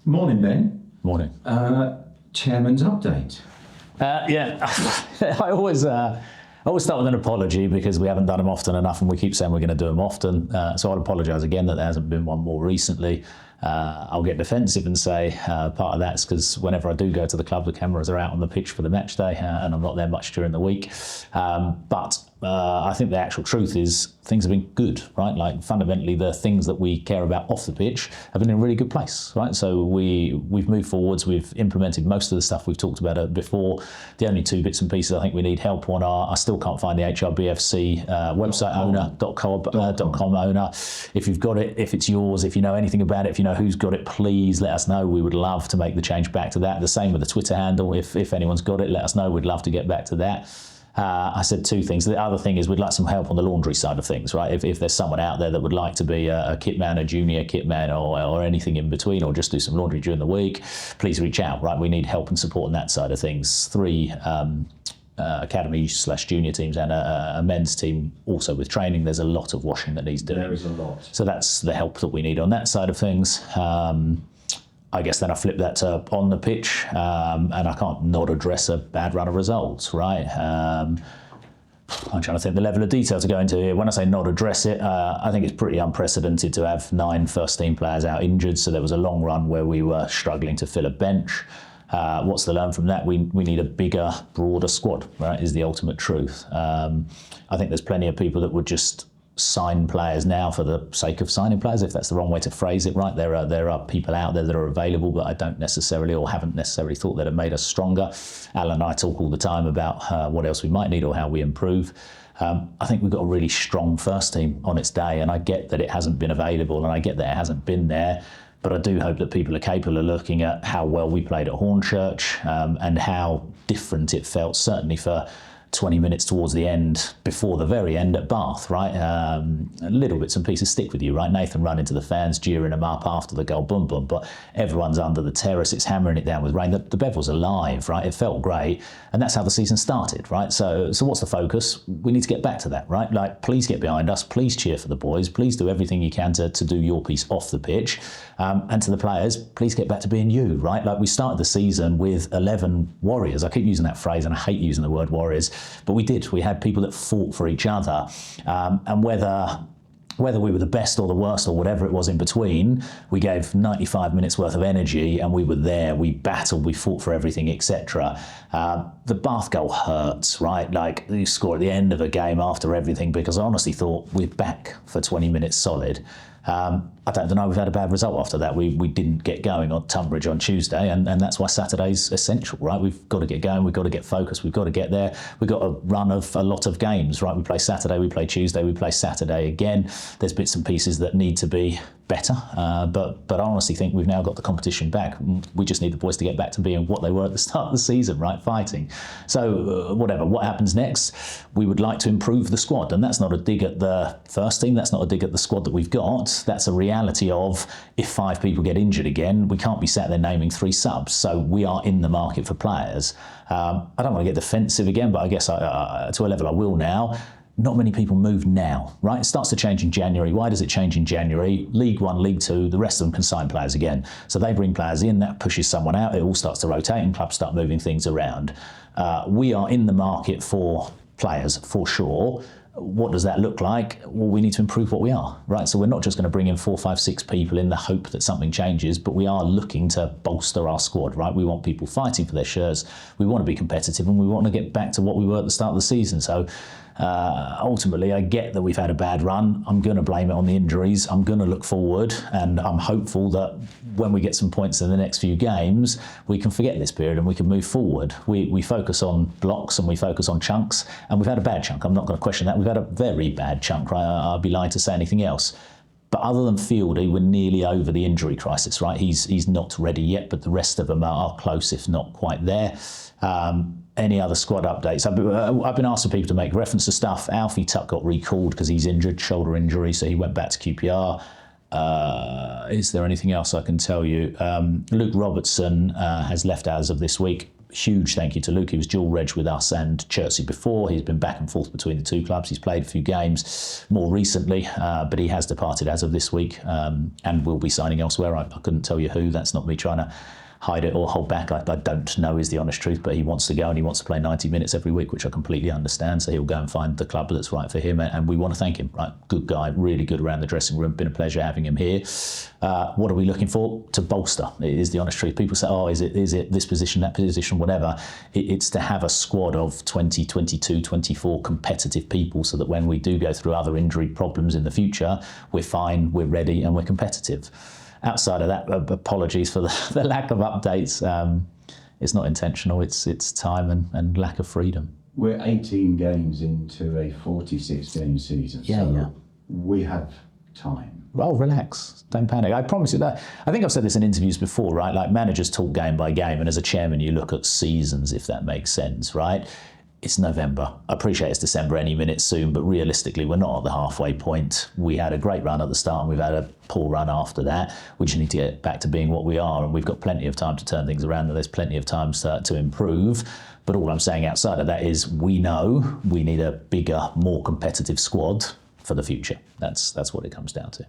Morning, Ben. Morning. Chairman's update. I always start with an apology because we haven't done them often enough, and we keep saying we're going to do them often. So I'll apologise again that there hasn't been one more recently. I'll get defensive and say part of that's because whenever I do go to the club, the cameras are out on the pitch for the match day, and I'm not there much during the week. But I think the actual truth is things have been good, right? Like fundamentally, the things that we care about off the pitch have been in a really good place, right? So we've moved forwards. We've implemented most of the stuff we've talked about before. The only two bits and pieces I think we need help on are I still can't find the HRBFC website owner .com owner. If you've got it, if it's yours, if you know anything about it, if you know who's got it, please let us know. We would love to make the change back to that. The same with the Twitter handle. If anyone's got it, let us know. We'd love to get back to that. I said two things. The other thing is we'd like some help on the laundry side of things, right? If there's someone out there that would like to be a kit man, a junior kit man, or anything in between, or just do some laundry during the week, please reach out, right? We need help and support on that side of things. 3 academy/junior teams and a men's team also with training. There's a lot of washing that needs doing. There is a lot. So that's the help that we need on that side of things. I guess then I flip that to on the pitch, and I can't not address a bad run of results, right? I'm trying to think the level of detail to go into here. When I say not address it, I think it's pretty unprecedented to have 9 first-team players out injured, so there was a long run where we were struggling to fill a bench. What's to learn from that? We need a bigger, broader squad, right, is the ultimate truth. I think there's plenty of people that would just sign players now for the sake of signing players, if that's the wrong way to phrase it, right? There are people out there that are available, but I don't necessarily or haven't necessarily thought that have made us stronger. Alan and I talk all the time about what else we might need or how we improve. I think we've got a really strong first team on its day, and I get that it hasn't been available, and I get that it hasn't been there, but I do hope that people are capable of looking at how well we played at Hornchurch, and how different it felt, certainly for 20 minutes towards the end, before the very end at Bath, right? Little bits and pieces stick with you, right? Nathan run into the fans, jeering them up after the goal, boom, boom, but everyone's under the terrace, it's hammering it down with rain. The Bev was alive, right? It felt great, and that's how the season started, right? So what's the focus? We need to get back to that, right? Like, please get behind us, please cheer for the boys, please do everything you can to do your piece off the pitch, and to the players, please get back to being you, right? Like, we started the season with 11 warriors. I keep using that phrase, and I hate using the word warriors, but we did. We had people that fought for each other, and whether we were the best or the worst or whatever it was in between, we gave 95 minutes worth of energy, and we were there. We battled, we fought for everything, etc. The Bath goal hurts, right? Like, you score at the end of a game after everything, because I honestly thought we're back for 20 minutes solid. I don't know, we've had a bad result after that. We didn't get going on Tunbridge on Tuesday, and that's why Saturday's essential, right? We've got to get going, we've got to get focused, we've got to get there. We've got a run of a lot of games, right? We play Saturday, we play Tuesday, we play Saturday again. There's bits and pieces that need to be better, but I honestly think we've now got the competition back. We just need the boys to get back to being what they were at the start of the season, right? Fighting. So what happens next? We would like to improve the squad, and that's not a dig at the first team, that's not a dig at the squad that we've got. That's a reality of, if 5 people get injured again, we can't be sat there naming 3 subs. So we are in the market for players. I don't want to get defensive again, but I guess to a level I will now. Not many people move now, right? It starts to change in January. Why does it change in January? League 1, League 2, the rest of them can sign players again. So they bring players in, that pushes someone out, it all starts to rotate, and clubs start moving things around. We are in the market for players, for sure. What does that look like? Well, we need to improve what we are, right? So we're not just going to bring in 4, 5, 6 people in the hope that something changes, but we are looking to bolster our squad, right? We want people fighting for their shirts. We want to be competitive, and we want to get back to what we were at the start of the season. So ultimately, I get that we've had a bad run. I'm going to blame it on the injuries. I'm going to look forward, and I'm hopeful that when we get some points in the next few games, we can forget this period and we can move forward. We focus on blocks and we focus on chunks, and we've had a bad chunk. I'm not going to question that. We've had a very bad chunk, right? I'd be lying to say anything else. But other than Fieldy, we're nearly over the injury crisis, right? He's not ready yet, but the rest of them are close, if not quite there. Any other squad updates? I've been asked for people to make reference to stuff. Alfie Tuck got recalled because he's injured, shoulder injury, so he went back to QPR. Is there anything else I can tell you? Luke Robertson has left as of this week. huge thank you to Luke. He was dual reg with us and Chertsey before. He's been back and forth between the two clubs. He's played a few games more recently, but he has departed as of this week and will be signing elsewhere. I couldn't tell you who. That's not me trying to hide it or hold back. I don't know is the honest truth, but he wants to go and he wants to play 90 minutes every week, which I completely understand. So he'll go and find the club that's right for him, and we want to thank him. Right, good guy, really good around the dressing room. Been a pleasure having him here. What are we looking for? To bolster. It is the honest truth. People say, oh, is it this position, that position, whatever. It's to have a squad of 20, 22, 24 competitive people, so that when we do go through other injury problems in the future, we're fine, we're ready, and we're competitive. Outside of that, apologies for the lack of updates. It's not intentional, it's time and lack of freedom. We're 18 games into a 46-game season, we have time. Oh, relax, don't panic. I promise you that. I think I've said this in interviews before, right? Like, managers talk game by game, and as a chairman, you look at seasons, if that makes sense, right? It's November. I appreciate it's December any minute soon, but realistically, we're not at the halfway point. We had a great run at the start and we've had a poor run after that. We just need to get back to being what we are, and we've got plenty of time to turn things around, and there's plenty of time to improve. But all I'm saying outside of that is we know we need a bigger, more competitive squad for the future. That's what it comes down to.